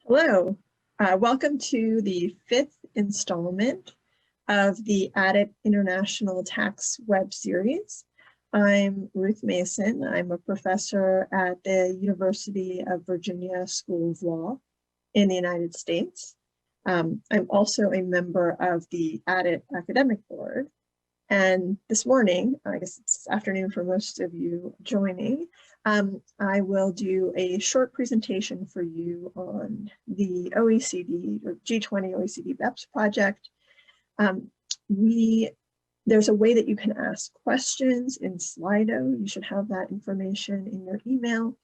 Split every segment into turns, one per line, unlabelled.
Hello, welcome to the fifth installment of the ADIT International Tax web series. I'm Ruth Mason. I'm a professor at the University of Virginia School of Law in the United States. I'm also a member of the ADIT Academic Board. And this morning, I guess it's this afternoon for most of you joining, I will do a short presentation for you on the OECD or G20 OECD BEPS project. There's a way that you can ask questions in Slido. You should have that information in your email.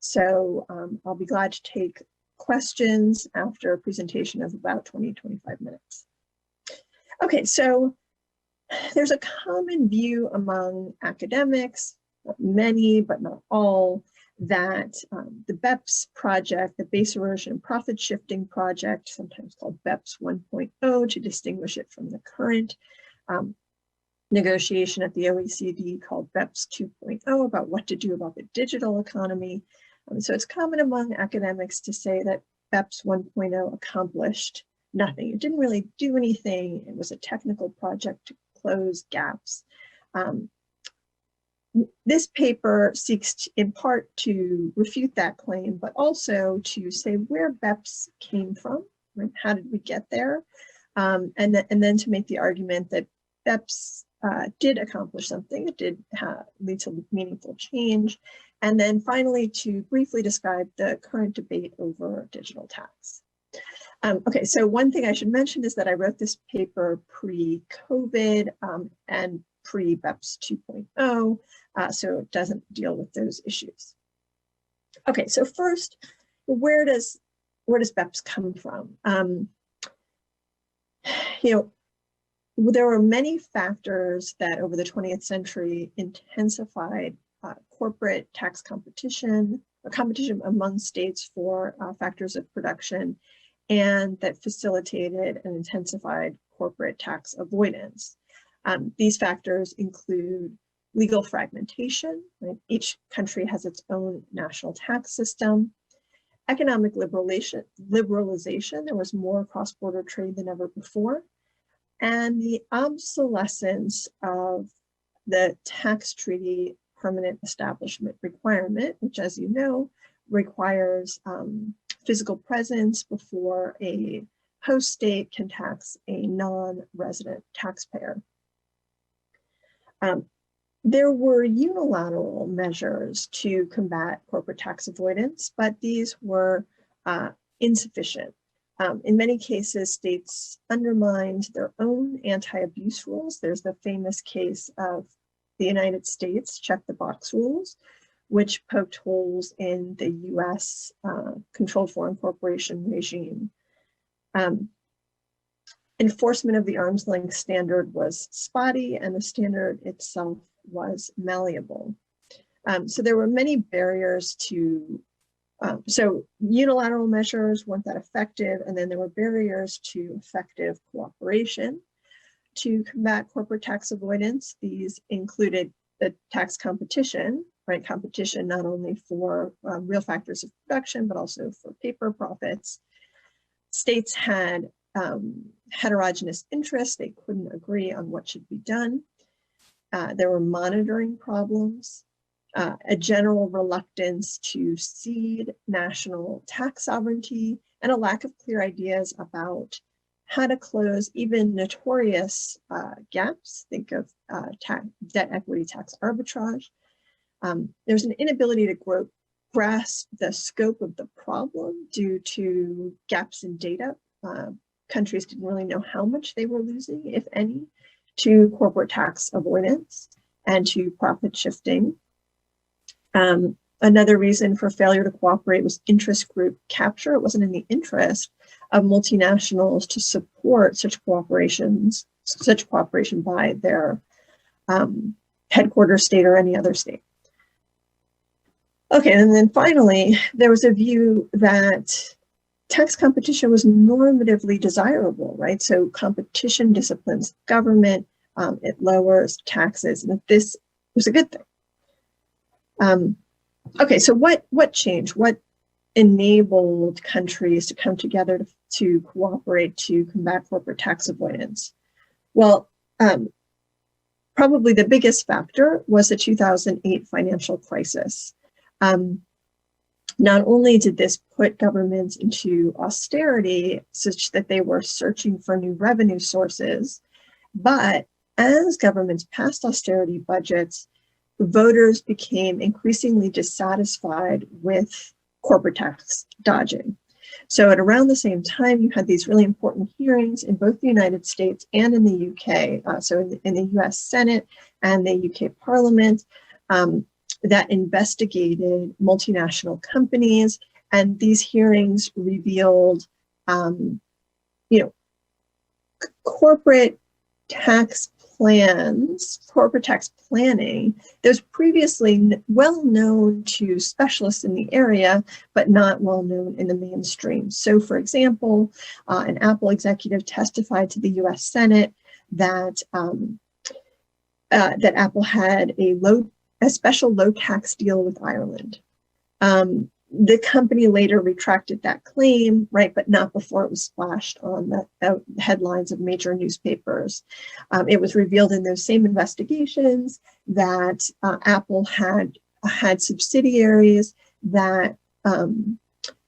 So I'll be glad to take questions after a presentation of about 20-25 minutes. Okay, so there's a common view among academics, many but not all, that the BEPS project, the Base Erosion and Profit Shifting project, sometimes called BEPS 1.0 to distinguish it from the current negotiation at the OECD called BEPS 2.0 about what to do about the digital economy. So it's common among academics to say that BEPS 1.0 accomplished nothing. It didn't really do anything. It was a technical project to close gaps. This paper seeks in part to refute that claim, but also to say where BEPS came from, right? How did we get there? And then to make the argument that BEPS did accomplish something. It did lead to meaningful change. And then finally, to briefly describe the current debate over digital tax. Okay, so one thing I should mention is that I wrote this paper pre-COVID and pre-BEPS 2.0, so it doesn't deal with those issues. Okay, so first, where does BEPS come from? There were many factors that over the 20th century intensified corporate tax competition, or competition among states for factors of production, and that facilitated and intensified corporate tax avoidance. These factors include legal fragmentation, right? Each country has its own national tax system, economic liberalization, there was more cross-border trade than ever before, and the obsolescence of the tax treaty permanent establishment requirement, which, as you know, requires physical presence before a host state can tax a non-resident taxpayer. There were unilateral measures to combat corporate tax avoidance, but these were insufficient. In many cases, states undermined their own anti-abuse rules. There's the famous case of the United States check-the-box rules, which poked holes in the US controlled foreign corporation regime. Enforcement of the arm's length standard was spotty, and the standard itself was malleable. So there were many barriers to, so unilateral measures weren't that effective, and then there were barriers to effective cooperation to combat corporate tax avoidance. These included the tax competition, right? Competition not only for real factors of production, but also for paper profits. States had heterogeneous interests. They couldn't agree on what should be done. There were monitoring problems, a general reluctance to cede national tax sovereignty, and a lack of clear ideas about how to close even notorious gaps. Think of debt equity tax arbitrage. There's an inability to grasp the scope of the problem due to gaps in data. Countries didn't really know how much they were losing, if any, to corporate tax avoidance and to profit shifting. Another reason for failure to cooperate was interest group capture. It wasn't in the interest of multinationals to support such cooperation by their headquarters state or any other state. Okay, and then finally, there was a view that tax competition was normatively desirable, right? So competition disciplines government, it lowers taxes, and that this was a good thing. Okay, so what changed? What enabled countries to come together to cooperate to combat corporate tax avoidance? Well, probably the biggest factor was the 2008 financial crisis. Not only did this put governments into austerity such that they were searching for new revenue sources, but as governments passed austerity budgets, voters became increasingly dissatisfied with corporate tax dodging. So at around the same time, you had these really important hearings in both the United States and in the UK, so in the US Senate and the UK Parliament, that investigated multinational companies. And these hearings revealed, corporate tax plans, corporate tax planning that was previously well known to specialists in the area, but not well known in the mainstream. So for example, an Apple executive testified to the US Senate that, that Apple had a special low tax deal with Ireland. The company later retracted that claim, right, but not before it was splashed on the headlines of major newspapers. It was revealed in those same investigations that Apple had subsidiaries that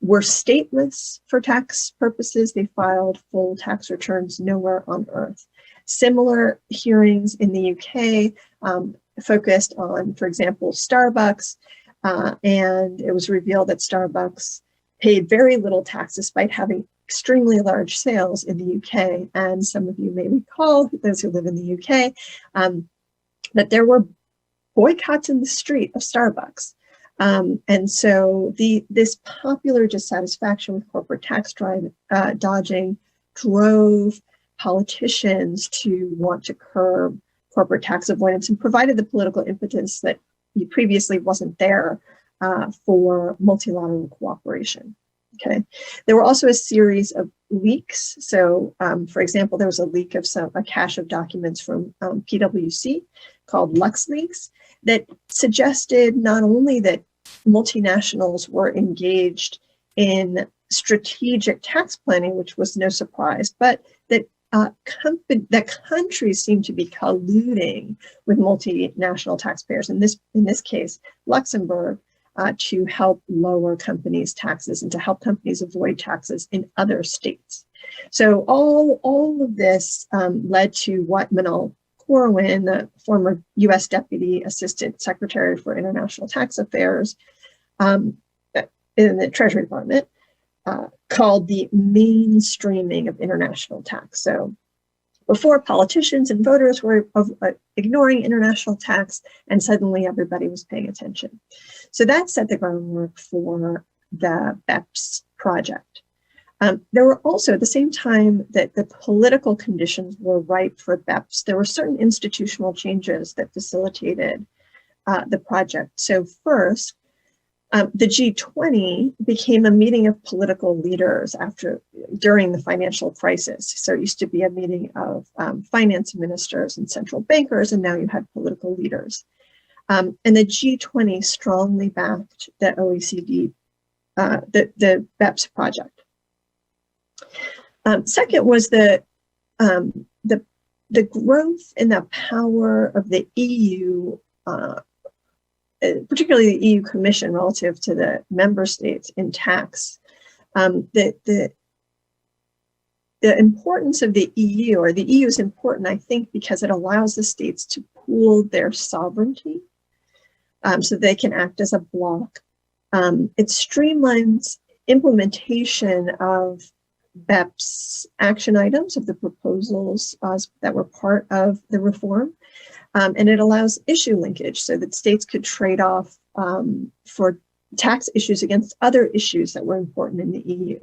were stateless for tax purposes. They filed full tax returns nowhere on earth. Similar hearings in the UK focused on, for example, Starbucks, and it was revealed that Starbucks paid very little tax despite having extremely large sales in the UK. And some of you may recall, those who live in the UK, that there were boycotts in the street of Starbucks. And so this popular dissatisfaction with corporate tax dodging drove politicians to want to curb corporate tax avoidance and provided the political impetus that previously wasn't there for multilateral cooperation. Okay, there were also a series of leaks. So, for example, there was a leak of a cache of documents from PwC called LuxLeaks that suggested not only that multinationals were engaged in strategic tax planning, which was no surprise, but that countries seem to be colluding with multinational taxpayers, in this case, Luxembourg, to help lower companies' taxes and to help companies avoid taxes in other states. So all of this led to what Manal Corwin, the former U.S. Deputy Assistant Secretary for International Tax Affairs in the Treasury Department, called the mainstreaming of international tax. So before, politicians and voters were ignoring international tax, and suddenly everybody was paying attention. So that set the groundwork for the BEPS project. There were also, at the same time that the political conditions were ripe for BEPS, there were certain institutional changes that facilitated the project. So first, the G20 became a meeting of political leaders during the financial crisis. So it used to be a meeting of finance ministers and central bankers, and now you had political leaders. And the G20 strongly backed the OECD, the BEPS project. Second was the growth in the power of the EU, particularly the EU Commission relative to the member states in tax. The importance of the EU, or the EU is important, I think, because it allows the states to pool their sovereignty so they can act as a bloc. It streamlines implementation of BEPS action items, of the proposals that were part of the reform. And it allows issue linkage so that states could trade off for tax issues against other issues that were important in the EU.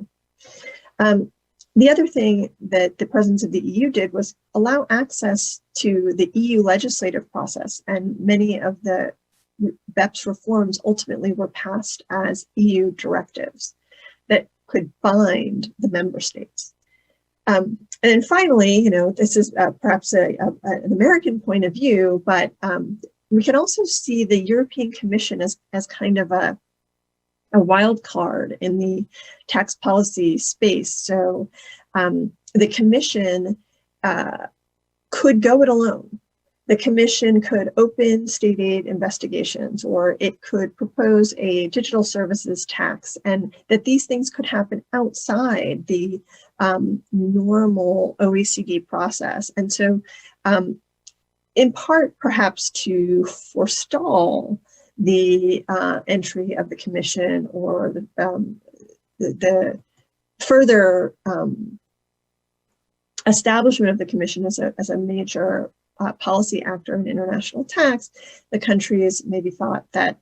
The other thing that the presence of the EU did was allow access to the EU legislative process, and many of the BEPS reforms ultimately were passed as EU directives that could bind the member states. And then finally, this is perhaps an American point of view, but we can also see the European Commission as kind of a wild card in the tax policy space. So the commission could go it alone. The commission could open state aid investigations, or it could propose a digital services tax, and that these things could happen outside the normal OECD process. And so in part, perhaps to forestall the entry of the commission, or the further establishment of the commission as a major policy actor in international tax, the countries maybe thought that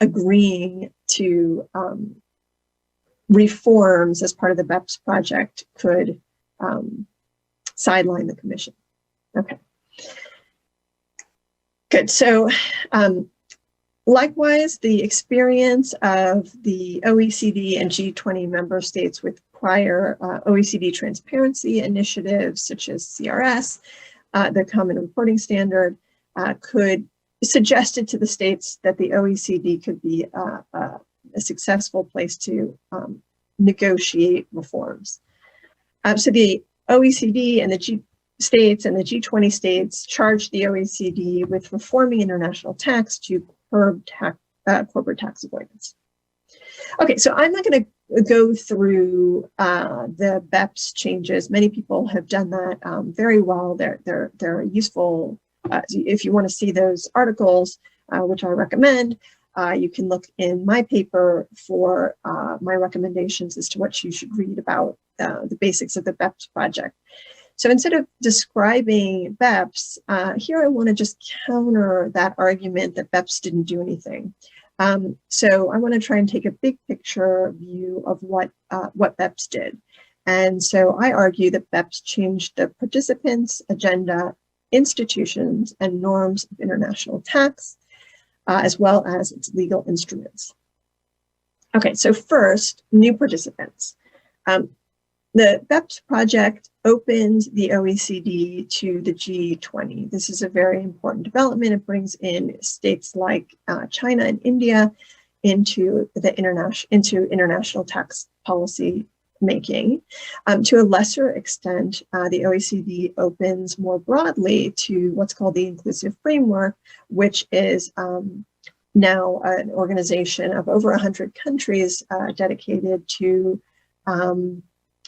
agreeing to reforms as part of the BEPS project could sideline the commission. Okay. Good. So likewise, the experience of the OECD and G20 member states with prior OECD transparency initiatives, such as CRS, the Common Reporting Standard, could suggested to the states that the OECD could be a successful place to negotiate reforms. So the OECD and the G states and the G20 states charged the OECD with reforming international tax to curb corporate tax avoidance. Okay, so I'm not going to go through the BEPS changes. Many people have done that very well. They're useful. If you want to see those articles, which I recommend, you can look in my paper for my recommendations as to what you should read about the basics of the BEPS project. So instead of describing BEPS, here I want to just counter that argument that BEPS didn't do anything. So I want to try and take a big picture view of what BEPS did. And so I argue that BEPS changed the participants' agenda, institutions, and norms of international tax, as well as its legal instruments. Okay, so first, new participants. The BEPS project opened the OECD to the G20. This is a very important development. It brings in states like China and India into international tax policy making. To a lesser extent, the OECD opens more broadly to what's called the Inclusive Framework, which is now an organization of over 100 countries dedicated to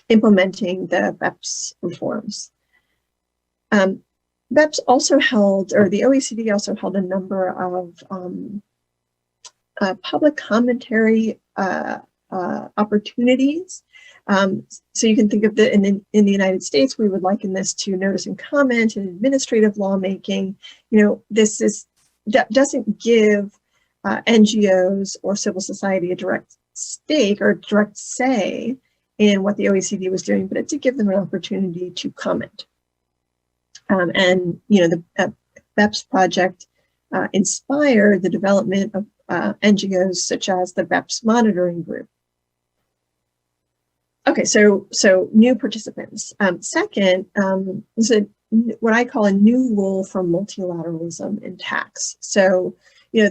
implementing the BEPS reforms. BEPS also held, or the OECD also held, a number of public commentary opportunities. So you can think of in the United States, we would liken this to notice and comment and administrative lawmaking. You know, that doesn't give NGOs or civil society a direct stake or direct say in what the OECD was doing, but it did give them an opportunity to comment. And you know, the BEPS project inspired the development of NGOs such as the BEPS Monitoring Group. Okay, so new participants. Second is what I call a new role for multilateralism in tax. So, you know,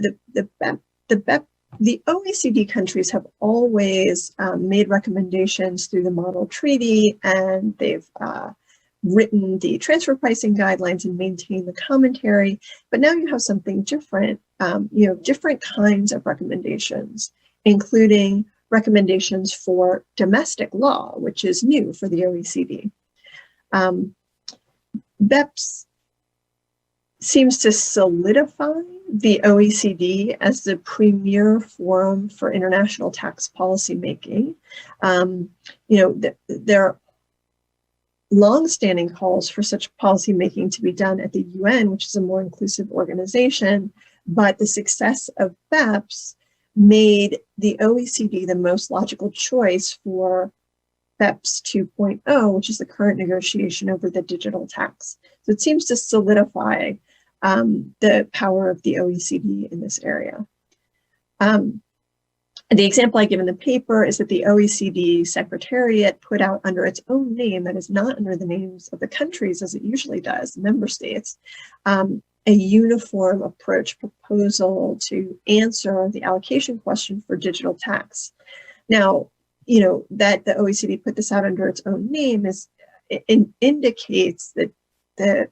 the OECD countries have always made recommendations through the Model Treaty, and they've written the transfer pricing guidelines and maintained the commentary. But now you have something different, you know, different kinds of recommendations, including recommendations for domestic law, which is new for the OECD. BEPS seems to solidify the OECD as the premier forum for international tax policy making. You know, there are long-standing calls for such policy making to be done at the UN, which is a more inclusive organization, but the success of BEPS made the OECD the most logical choice for BEPS 2.0, which is the current negotiation over the digital tax. So it seems to solidify the power of the OECD in this area. The example I give in the paper is that the OECD Secretariat put out under its own name, that is not under the names of the countries as it usually does, member states, a uniform approach proposal to answer the allocation question for digital tax. Now, you know, that the OECD put this out under its own name indicates that the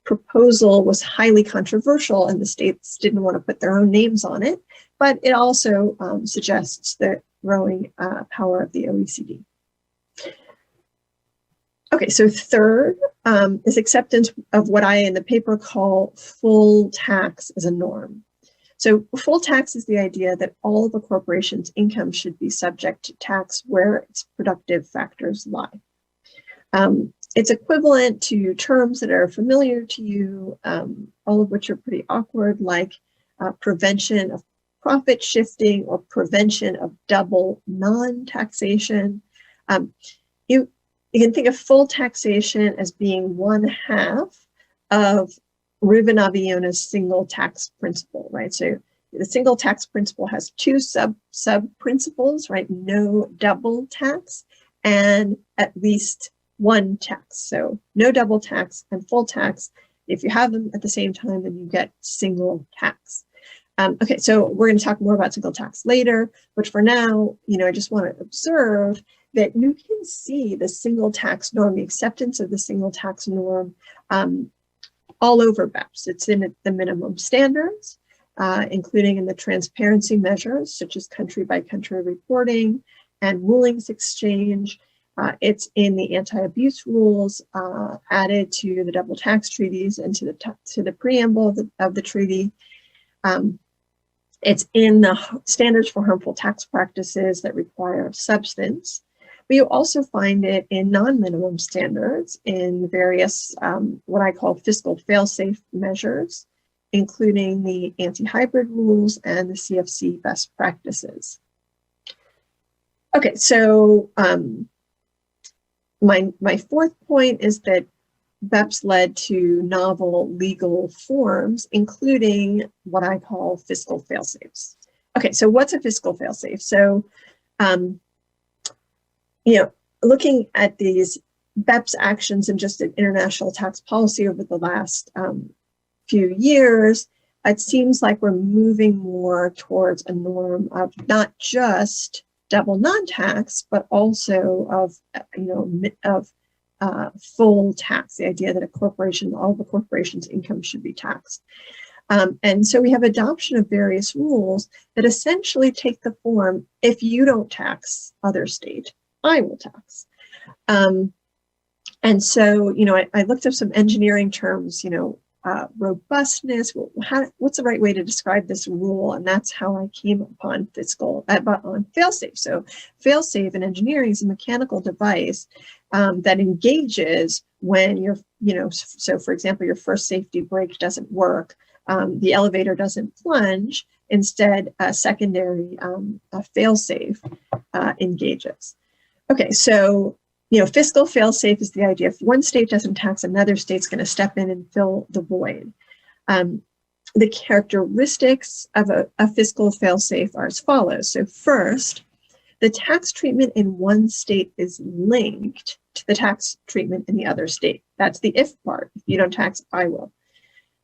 proposal was highly controversial and the states didn't want to put their own names on it, but it also suggests the growing power of the OECD. Okay, so third is acceptance of what I in the paper call full tax as a norm. So full tax is the idea that all of a corporation's income should be subject to tax where its productive factors lie. It's equivalent to terms that are familiar to you, all of which are pretty awkward, like prevention of profit shifting or prevention of double non-taxation. You can think of full taxation as being one half of Riva-Naviona's single tax principle, right? So the single tax principle has two sub principles, right? No double tax and at least one tax. So no double tax and full tax. If you have them at the same time, then you get single tax. Okay, so we're going to talk more about single tax later, but for now, you know, I just want to observe that you can see the single tax norm, the acceptance of the single tax norm all over BEPS. It's in the minimum standards, including in the transparency measures, such as country-by-country reporting and rulings exchange. It's in the anti-abuse rules added to the double tax treaties and to the preamble of the treaty. It's in the standards for harmful tax practices that require substance. But you also find it in non-minimum standards in various what I call fiscal fail-safe measures, including the anti-hybrid rules and the CFC best practices. Okay, so my fourth point is that BEPS led to novel legal forms, including what I call fiscal fail-safes. Okay, so what's a fiscal fail-safe? So, you know, looking at these BEPS actions and just an international tax policy over the last few years, it seems like we're moving more towards a norm of not just double non-tax, but also of, you know, of full tax, the idea that a corporation, all the corporation's income should be taxed. And so we have adoption of various rules that essentially take the form, if you don't tax other state, I will tax. And so, you know, I looked up some engineering terms, you know, robustness, what's the right way to describe this rule? And that's how I came upon on fail-safe. So fail-safe in engineering is a mechanical device that engages when you're, you know, so for example, your first safety brake doesn't work, the elevator doesn't plunge, instead a secondary fail-safe engages. Okay, so, you know, fiscal fail-safe is the idea if one state doesn't tax, another state's going to step in and fill the void. The characteristics of a fiscal fail-safe are as follows. So first, the tax treatment in one state is linked to the tax treatment in the other state. That's the if part. If you don't tax, I will.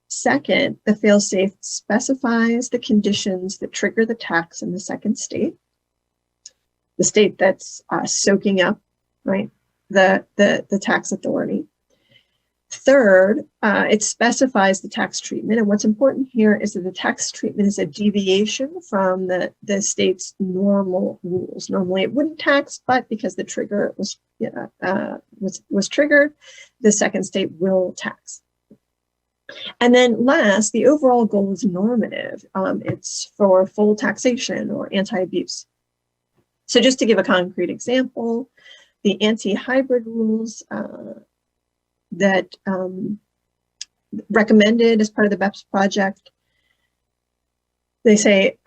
Second, the fail-safe specifies the conditions that trigger the tax in the second state, the state that's soaking up, right, the tax authority. Third, it specifies the tax treatment. And what's important here is that the tax treatment is a deviation from the state's normal rules. Normally it wouldn't tax, but because the trigger was triggered, the second state will tax. And then last, the overall goal is normative. It's for full taxation or anti-abuse. So just to give a concrete example, the anti-hybrid rules that recommended as part of the BEPS project, they say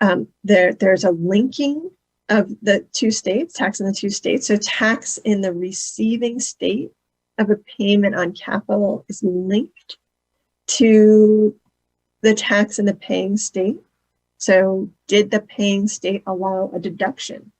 there's a linking of the two states, tax in the two states. So tax in the receiving state of a payment on capital is linked to the tax in the paying state. So did the paying state allow a deduction?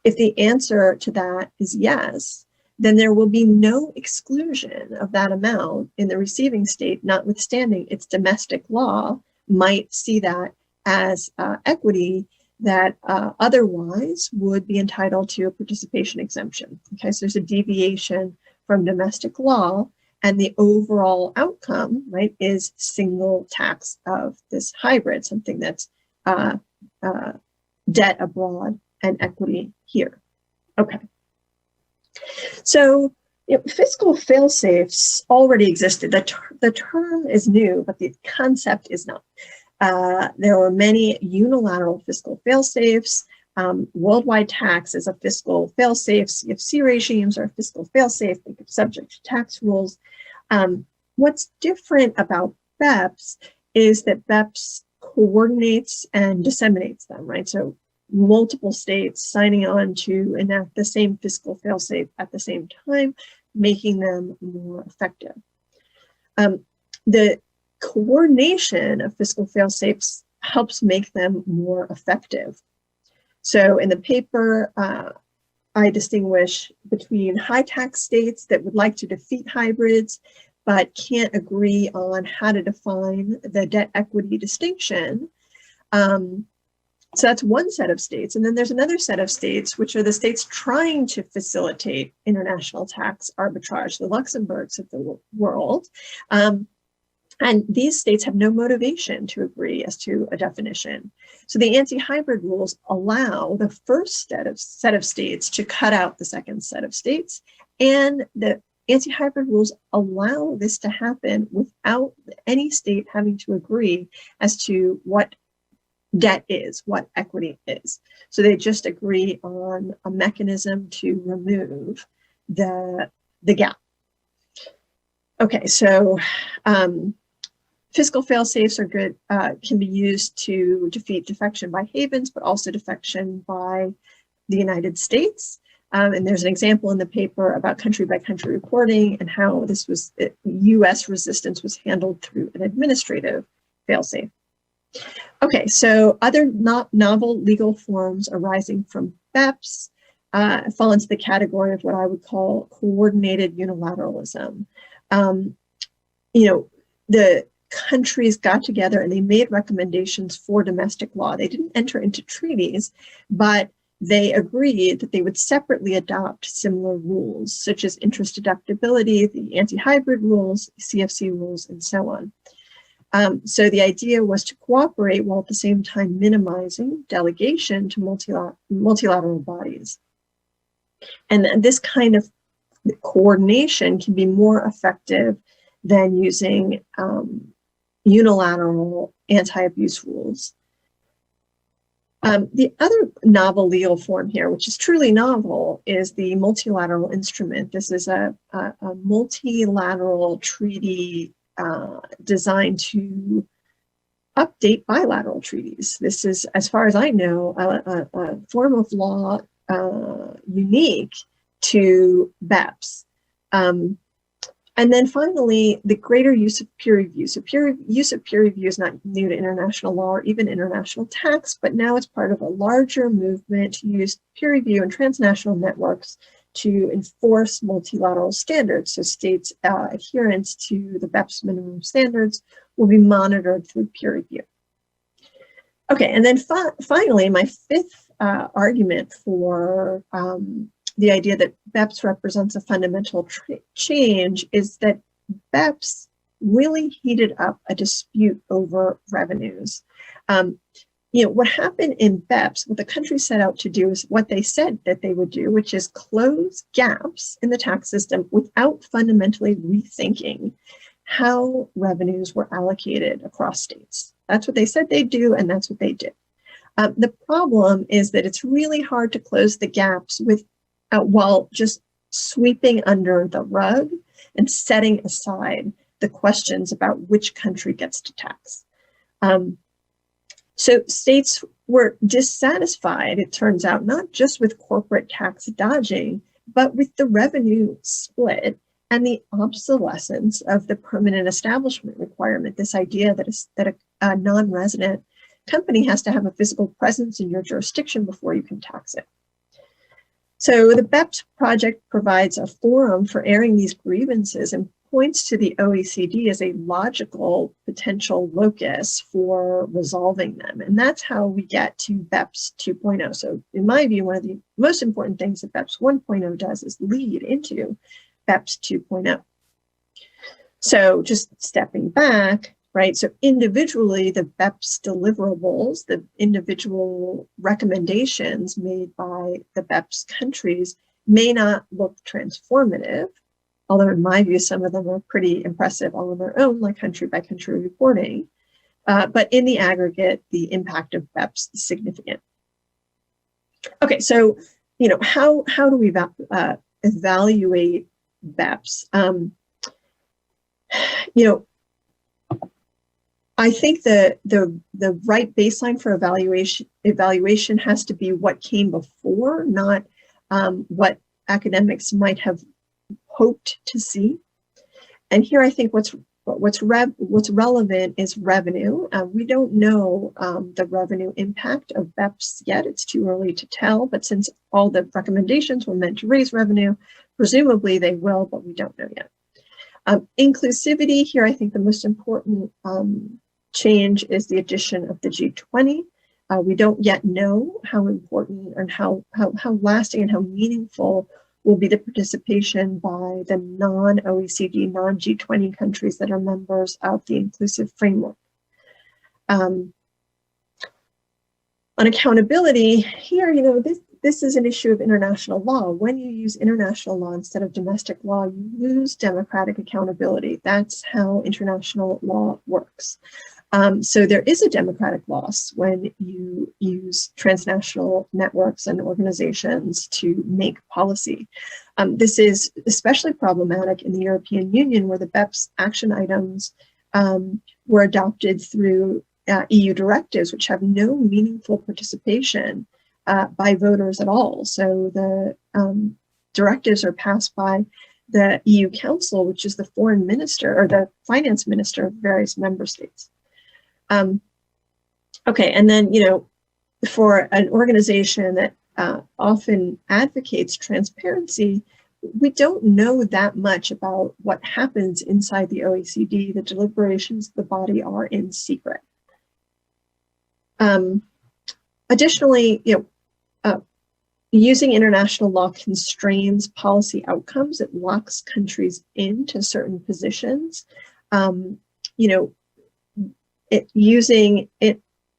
If the answer to that is yes, then there will be no exclusion of that amount in the receiving state, notwithstanding its domestic law might see that as equity that otherwise would be entitled to a participation exemption. Okay, so there's a deviation from domestic law, and the overall outcome, right, is single tax of this hybrid, something that's debt abroad and equity here. Okay. So fiscal fail-safes already existed. The term is new, but the concept is not. There were many unilateral fiscal fail-safes. Worldwide tax is a fiscal fail-safe. CFC regimes are a fiscal fail-safe. They are subject to tax rules. What's different about BEPS is that BEPS coordinates and disseminates them, right? So multiple states signing on to enact the same fiscal fail-safe at the same time, making them more effective. The coordination of fiscal fail-safes helps make them more effective. So in the paper, I distinguish between high tax states that would like to defeat hybrids, but can't agree on how to define the debt equity distinction. So that's one set of states. And then there's another set of states, which are the states trying to facilitate international tax arbitrage, the Luxembourgs of the world. And these states have no motivation to agree as to a definition. So the anti-hybrid rules allow the first set of states to cut out the second set of states. And the anti-hybrid rules allow this to happen without any state having to agree as to what debt is, what equity is. So they just agree on a mechanism to remove the gap. Okay, so fiscal fail-safes are good, can be used to defeat defection by havens, but also defection by the United States. And there's an example in the paper about country-by-country reporting and how this was, US resistance was handled through an administrative fail-safe. Okay, so other novel legal forms arising from BEPS fall into the category of what I would call coordinated unilateralism. The countries got together and they made recommendations for domestic law. They didn't enter into treaties, but they agreed that they would separately adopt similar rules, such as interest deductibility, the anti-hybrid rules, CFC rules, and so on. So the idea was to cooperate while at the same time minimizing delegation to multilateral bodies. And this kind of coordination can be more effective than using unilateral anti-abuse rules. The other novel legal form here, which is truly novel, is the multilateral instrument. This is a multilateral treaty designed to update bilateral treaties. This is, as far as I know, a form of law unique to BEPS. And then finally, the greater use of peer review. So use of peer review is not new to international law or even international tax, but now it's part of a larger movement to use peer review and transnational networks to enforce multilateral standards. So states' adherence to the BEPS minimum standards will be monitored through peer review. Okay, and then finally, my fifth argument for the idea that BEPS represents a fundamental change is that BEPS really heated up a dispute over revenues. What happened in BEPS, what the country set out to do is what they said that they would do, which is close gaps in the tax system without fundamentally rethinking how revenues were allocated across states. That's what they said they'd do, and that's what they did. The problem is that it's really hard to close the gaps while just sweeping under the rug and setting aside the questions about which country gets to tax. So states were dissatisfied, it turns out, not just with corporate tax dodging, but with the revenue split and the obsolescence of the permanent establishment requirement, this idea that a non-resident company has to have a physical presence in your jurisdiction before you can tax it. So the BEPS project provides a forum for airing these grievances and points to the OECD as a logical potential locus for resolving them. And that's how we get to BEPS 2.0. So in my view, one of the most important things that BEPS 1.0 does is lead into BEPS 2.0. So just stepping back, right? So individually, the BEPS deliverables, the individual recommendations made by the BEPS countries may not look transformative, although in my view, some of them are pretty impressive all on their own, like country by country reporting. But in the aggregate, the impact of BEPS is significant. Okay, so, how do we evaluate BEPS? I think the right baseline for evaluation has to be what came before, not what academics might have hoped to see. And here I think what's relevant is revenue. We don't know the revenue impact of BEPS yet. It's too early to tell, but since all the recommendations were meant to raise revenue, presumably they will, but we don't know yet. Inclusivity, here I think the most important change is the addition of the G20. We don't yet know how important and how lasting and how meaningful will be the participation by the non-OECD, non-G20 countries that are members of the inclusive framework. On accountability, here, this is an issue of international law. When you use international law instead of domestic law, you lose democratic accountability. That's how international law works. So there is a democratic loss when you use transnational networks and organizations to make policy. This is especially problematic in the European Union, where the BEPS action items were adopted through EU directives, which have no meaningful participation by voters at all. So the directives are passed by the EU Council, which is the foreign minister or the finance minister of various member states. Okay, and then, for an organization that often advocates transparency, we don't know that much about what happens inside the OECD. The deliberations of the body are in secret. Additionally, using international law constrains policy outcomes. It locks countries into certain positions. Using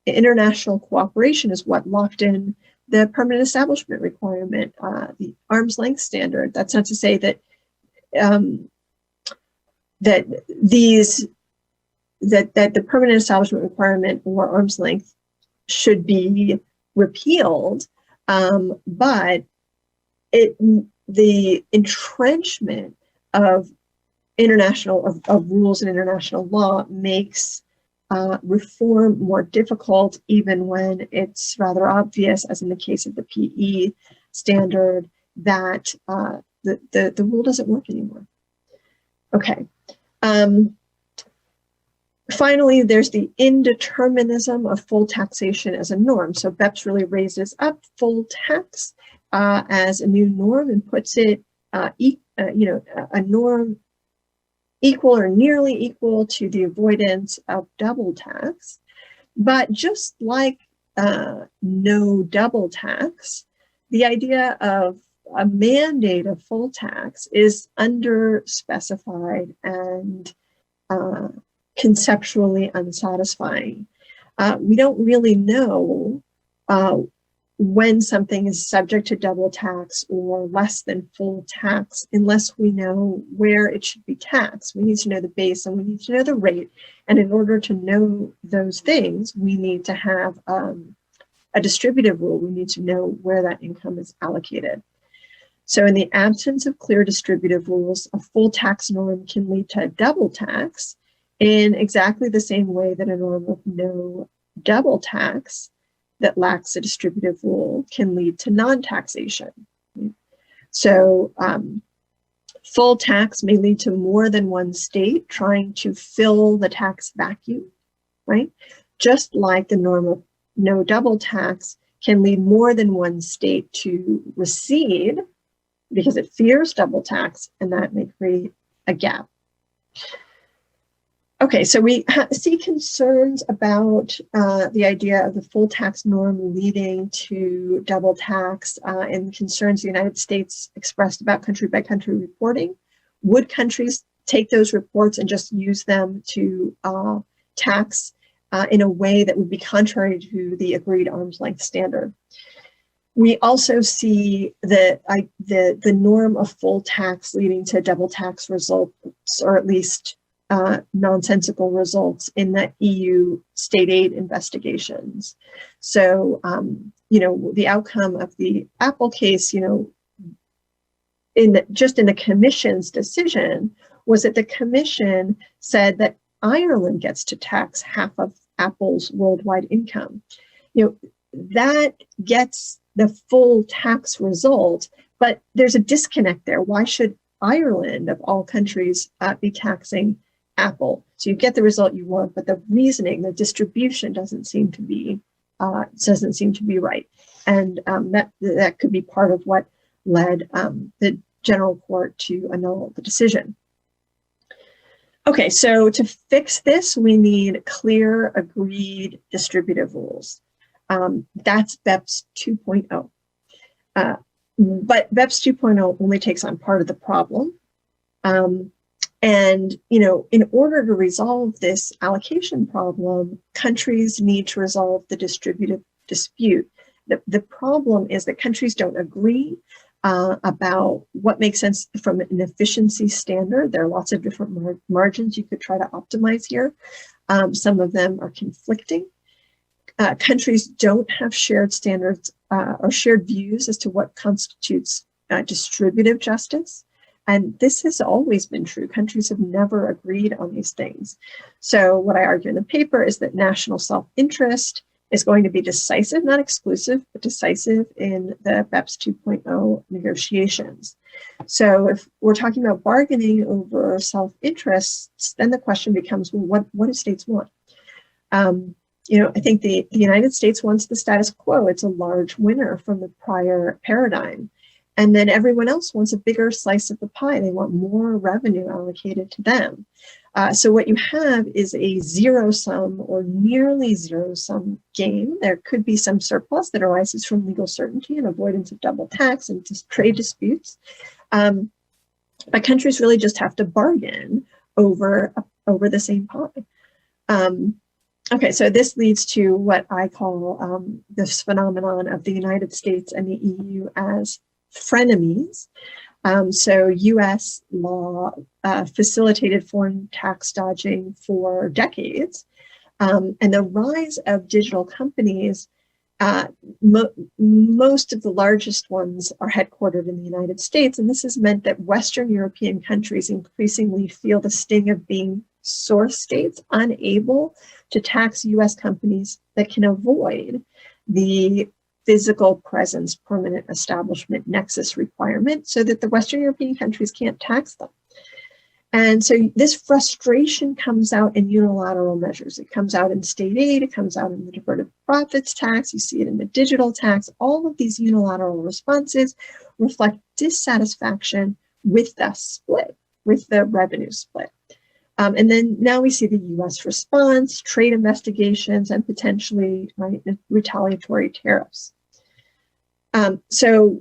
international cooperation is what locked in the permanent establishment requirement, the arm's length standard. That's not to say that that the permanent establishment requirement or arm's length should be repealed, but the entrenchment of rules in international law makes reform more difficult, even when it's rather obvious, as in the case of the PE standard, that the rule doesn't work anymore. Okay. Finally, there's the indeterminism of full taxation as a norm. So BEPS really raises up full tax as a new norm and puts it, a norm equal or nearly equal to the avoidance of double tax. But just like no double tax, the idea of a mandate of full tax is under-specified and conceptually unsatisfying. We don't really know when something is subject to double tax or less than full tax unless we know where it should be taxed. We need to know the base and we need to know the rate. And in order to know those things, we need to have a distributive rule. We need to know where that income is allocated. So in the absence of clear distributive rules, a full tax norm can lead to a double tax in exactly the same way that a norm of no double tax that lacks a distributive rule can lead to non-taxation. So full tax may lead to more than one state trying to fill the tax vacuum, right? Just like the norm of no double tax can lead more than one state to recede because it fears double tax, and that may create a gap. Okay, so we see concerns about the idea of the full tax norm leading to double tax and concerns the United States expressed about country by country reporting. Would countries take those reports and just use them to tax in a way that would be contrary to the agreed arm's length standard? We also see the norm of full tax leading to double tax results, or at least nonsensical results in the EU state aid investigations. So, the outcome of the Apple case, just in the Commission's decision, was that the Commission said that Ireland gets to tax half of Apple's worldwide income. That gets the full tax result, but there's a disconnect there. Why should Ireland, of all countries, be taxing Apple? So you get the result you want, but the reasoning, the distribution doesn't seem to be right, and that could be part of what led the General Court to annul the decision. Okay, so to fix this, we need clear, agreed distributive rules. That's BEPS 2.0. But BEPS 2.0 only takes on part of the problem. And, in order to resolve this allocation problem, countries need to resolve the distributive dispute. The problem is that countries don't agree about what makes sense from an efficiency standard. There are lots of different margins you could try to optimize here. Some of them are conflicting. Countries don't have shared standards or shared views as to what constitutes distributive justice. And this has always been true. Countries have never agreed on these things. So what I argue in the paper is that national self-interest is going to be decisive, not exclusive, but decisive in the BEPS 2.0 negotiations. So if we're talking about bargaining over self-interests, then the question becomes, well, what do states want? I think the United States wants the status quo. It's a large winner from the prior paradigm. And then everyone else wants a bigger slice of the pie. They want more revenue allocated to them. So what you have is a zero-sum or nearly zero-sum game. There could be some surplus that arises from legal certainty and avoidance of double tax and trade disputes. But countries really just have to bargain over the same pie. Okay, so this leads to what I call this phenomenon of the United States and the EU as frenemies. So US law facilitated foreign tax dodging for decades. And the rise of digital companies, most of the largest ones are headquartered in the United States. And this has meant that Western European countries increasingly feel the sting of being source states, unable to tax US companies that can avoid the physical presence, permanent establishment nexus requirement, so that the Western European countries can't tax them. And so this frustration comes out in unilateral measures. It comes out in state aid, it comes out in the diverted profits tax, you see it in the digital tax. All of these unilateral responses reflect dissatisfaction with the split, with the revenue split. And then now we see the US response, trade investigations, and potentially retaliatory tariffs. So,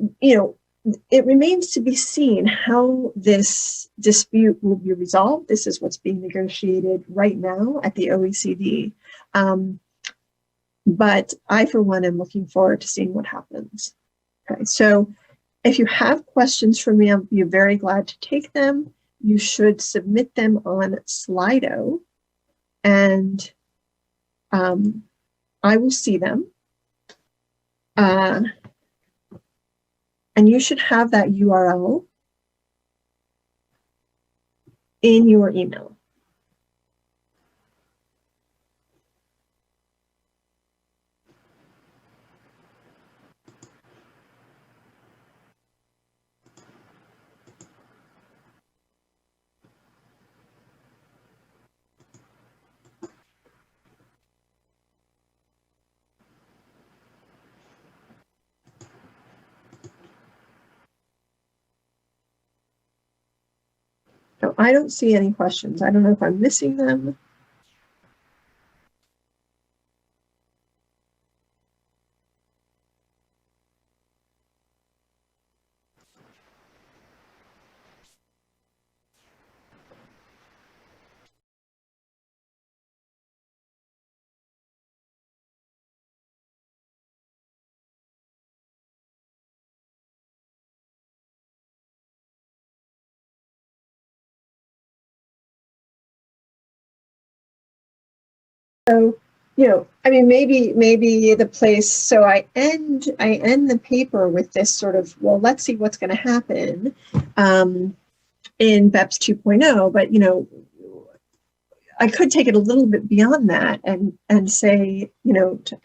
it remains to be seen how this dispute will be resolved. This is what's being negotiated right now at the OECD. But I, for one, am looking forward to seeing what happens. Okay, so if you have questions for me, I'll be very glad to take them. You should submit them on Slido, and I will see them. And you should have that URL in your email. So I don't see any questions. I don't know if I'm missing them. So, I mean, maybe the place. So I end the paper with this sort of, well, let's see what's going to happen in BEPS 2.0. But I could take it a little bit beyond that and say,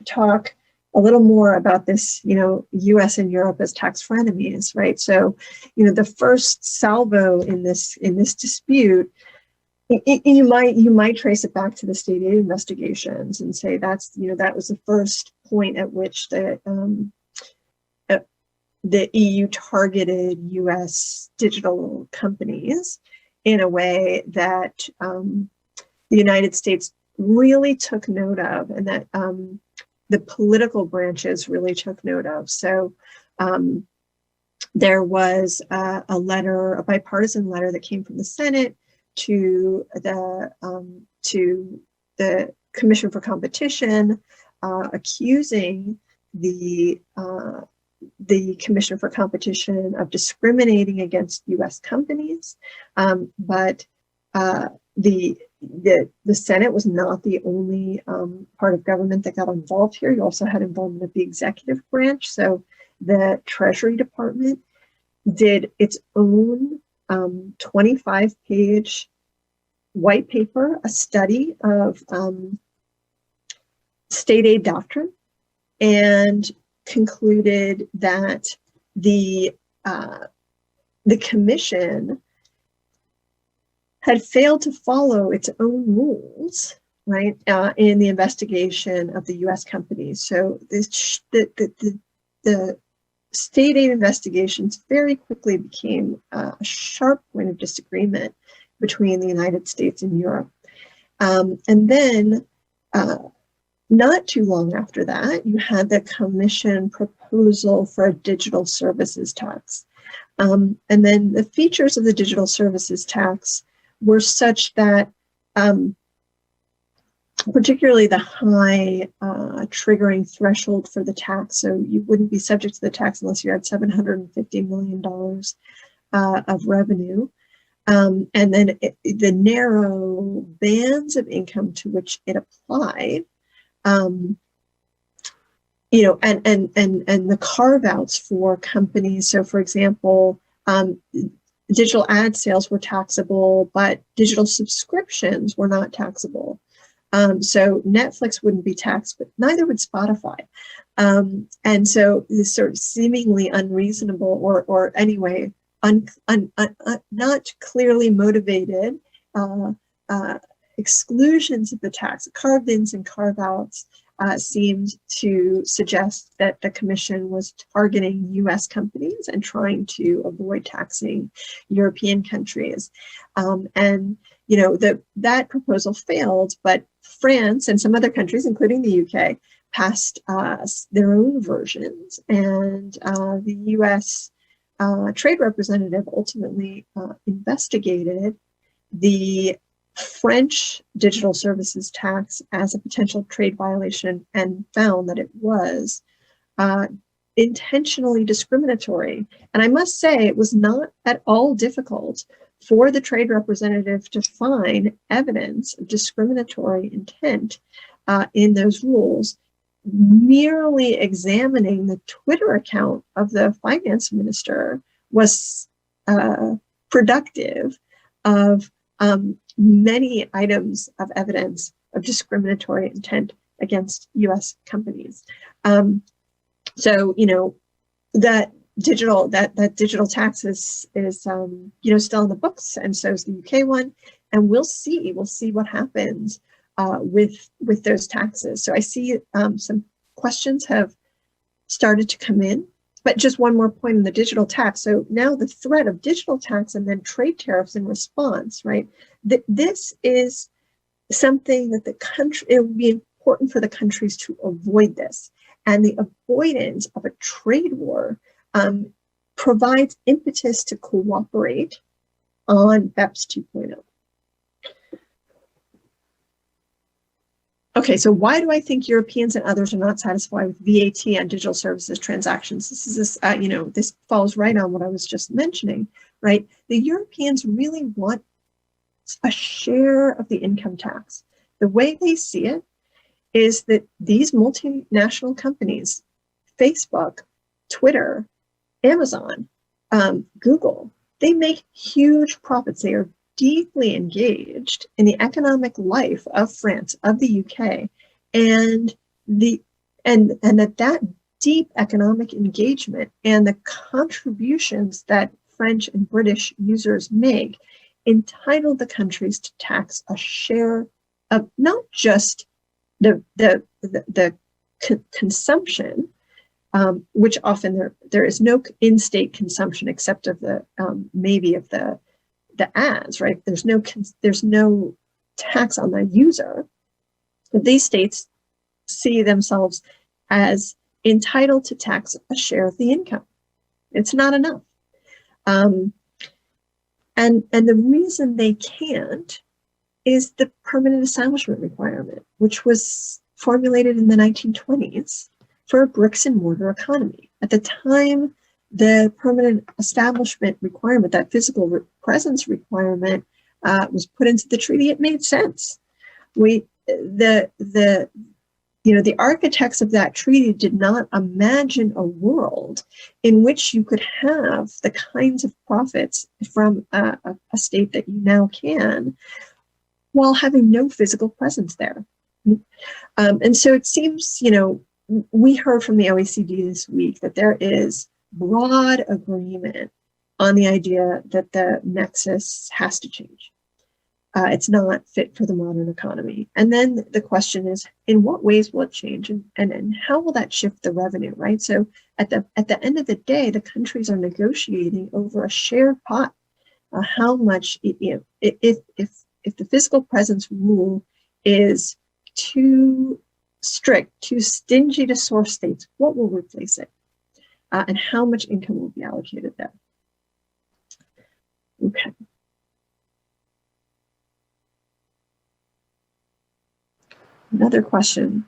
talk a little more about this, U.S. and Europe as tax frenemies, right? So, the first salvo in this dispute. You might trace it back to the state aid investigations and say that was the first point at which the EU targeted U.S. digital companies in a way that the United States really took note of, and that the political branches really took note of. So there was a bipartisan letter that came from the Senate to the Commission for Competition, accusing the Commission for Competition of discriminating against U.S. companies. But the Senate was not the only part of government that got involved here. You also had involvement of the executive branch. So the Treasury Department did its own 25-page white paper, a study of state aid doctrine, and concluded that the commission had failed to follow its own rules, right, in the investigation of the U.S. companies. So the state aid investigations very quickly became a sharp point of disagreement between the United States and Europe. And then not too long after that, you had the Commission proposal for a digital services tax. And then the features of the digital services tax were such that particularly the high triggering threshold for the tax. So you wouldn't be subject to the tax unless you had $750 million of revenue. And then the narrow bands of income to which it applied, and the carve-outs for companies. So for example, digital ad sales were taxable, but digital subscriptions were not taxable. So Netflix wouldn't be taxed, but neither would Spotify. And so this sort of seemingly unreasonable or anyway, not clearly motivated exclusions of the tax, carved-ins and carve-outs, seemed to suggest that the commission was targeting U.S. companies and trying to avoid taxing European countries. And that proposal failed, but France and some other countries, including the UK, passed their own versions, and the U.S. Trade representative ultimately investigated the French digital services tax as a potential trade violation and found that it was intentionally discriminatory. And I must say, it was not at all difficult for the trade representative to find evidence of discriminatory intent in those rules. Merely examining the Twitter account of the finance minister was productive of many items of evidence of discriminatory intent against U.S. companies. So that digital tax is still in the books, and so is the UK one, and we'll see what happens with those taxes. So I see some questions have started to come in. But just one more point on the digital tax. So now the threat of digital tax and then trade tariffs in response, right? This is something that the country, it would be important for the countries to avoid this. And the avoidance of a trade war provides impetus to cooperate on BEPS 2.0. Okay, so why do I think Europeans and others are not satisfied with VAT on digital services transactions? This is this falls right on what I was just mentioning, right? The Europeans really want a share of the income tax. The way they see it is that these multinational companies, Facebook, Twitter, Amazon, Google, they make huge profits. They are deeply engaged in the economic life of France, of the UK, and that deep economic engagement and the contributions that French and British users make entitle the countries to tax a share of not just the consumption, which often there is no in-state consumption except of the maybe of the ads, right? There's no tax on the user. But these states see themselves as entitled to tax a share of the income. It's not enough. And the reason they can't is the permanent establishment requirement, which was formulated in the 1920s for a bricks and mortar economy. At the time, the permanent establishment requirement, that physical presence requirement, was put into the treaty. It made sense. The architects of that treaty did not imagine a world in which you could have the kinds of profits from a state that you now can, while having no physical presence there. And so it seems, we heard from the OECD this week that there is broad agreement on the idea that the nexus has to change. It's not fit for the modern economy. And then the question is, in what ways will it change, and how will that shift the revenue, right? So at the end of the day, the countries are negotiating over a shared pot. How much, if the physical presence rule is too strict, too stingy to source states, what will replace it? And how much income will be allocated there? Okay. Another question.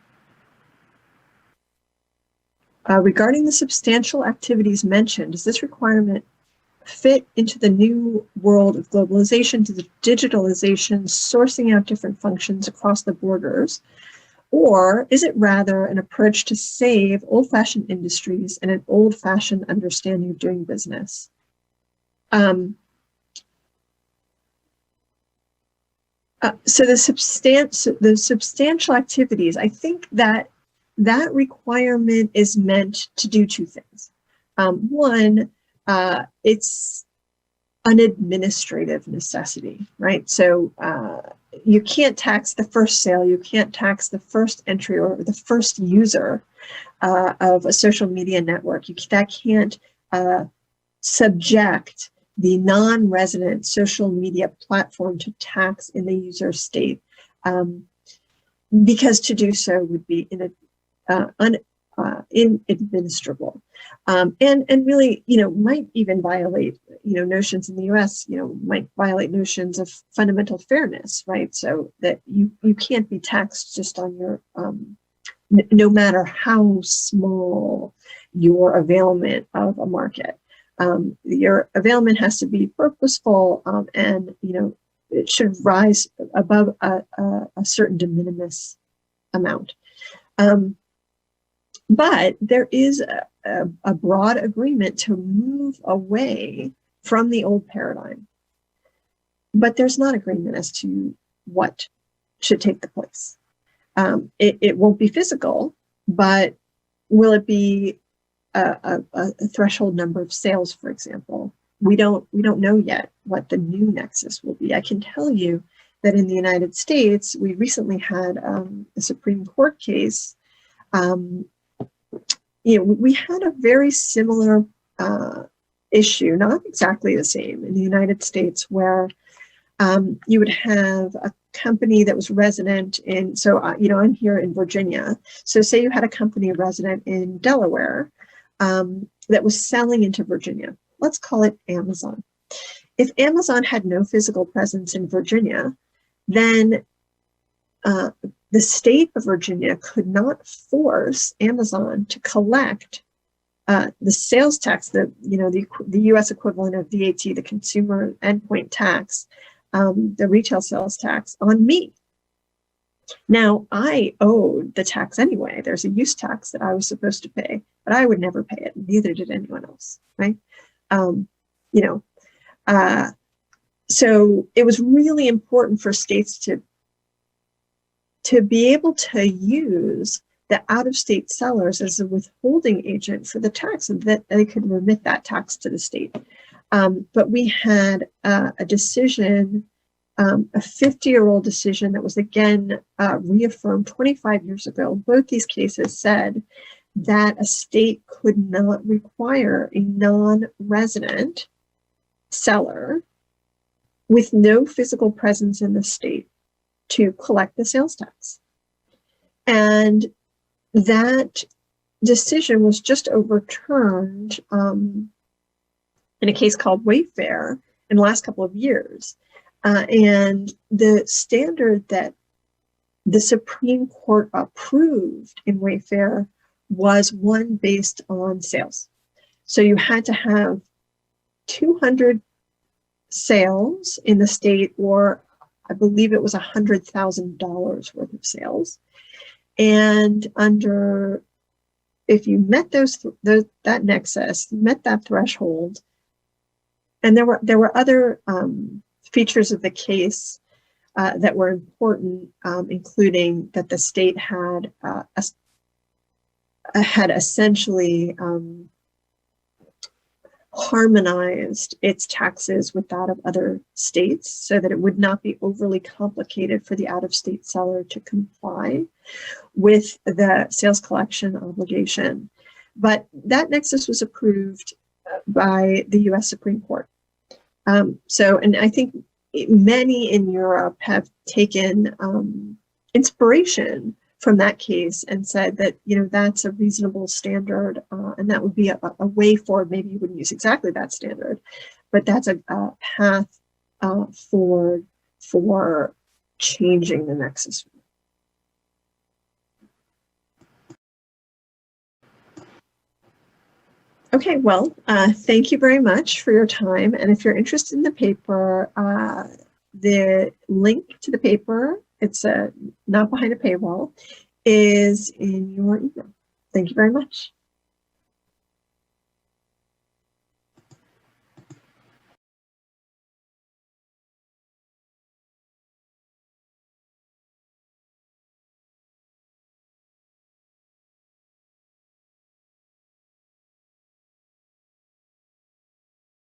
Regarding the substantial activities mentioned, does this requirement fit into the new world of globalization, to the digitalization, sourcing out different functions across the borders? Or is it rather an approach to save old-fashioned industries and an old-fashioned understanding of doing business? So the substantial activities, I think that requirement is meant to do two things. One, it's an administrative necessity, right? So you can't tax the first sale, you can't tax the first entry or the first user of a social media network. That can't subject the non-resident social media platform to tax in the user state, because to do so would be inadministrable, and really, might even violate, notions in the U.S., might violate notions of fundamental fairness, right? So that you can't be taxed just on your, no matter how small your availment of a market. Your availment has to be purposeful, and it should rise above a certain de minimis amount. But there is a broad agreement to move away from the old paradigm. But there's not agreement as to what should take the place. It won't be physical, but will it be a threshold number of sales, for example? We don't know yet what the new nexus will be. I can tell you that in the United States, we recently had a Supreme Court case we had a very similar issue, not exactly the same, in the United States, where you would have a company that was resident in, so, I'm here in Virginia. So say you had a company resident in Delaware that was selling into Virginia. Let's call it Amazon. If Amazon had no physical presence in Virginia, then the state of Virginia could not force Amazon to collect the sales tax, the U.S. equivalent of VAT, the consumer endpoint tax, the retail sales tax on me. Now, I owed the tax anyway. There's a use tax that I was supposed to pay, but I would never pay it. Neither did anyone else, right? So it was really important for states to be able to use the out-of-state sellers as a withholding agent for the tax, and that they could remit that tax to the state. But we had a decision, a 50-year-old decision that was again reaffirmed 25 years ago. Both these cases said that a state could not require a non-resident seller with no physical presence in the state to collect the sales tax. And that decision was just overturned in a case called Wayfair in the last couple of years. And the standard that the Supreme Court approved in Wayfair was one based on sales. So you had to have 200 sales in the state, or I believe it was $100,000 worth of sales. And if you met that nexus, met that threshold, and there were other features of the case that were important, including that the state had essentially harmonized its taxes with that of other states so that it would not be overly complicated for the out-of-state seller to comply with the sales collection obligation. But that nexus was approved by the US Supreme Court. And I think many in Europe have taken inspiration from that case and said that, that's a reasonable standard, and that would be a way forward. Maybe you wouldn't use exactly that standard, but that's a path forward for changing the nexus. Okay, well, thank you very much for your time. And if you're interested in the paper, the link to the paper, it's not behind a paywall, is in your email. Thank you very much.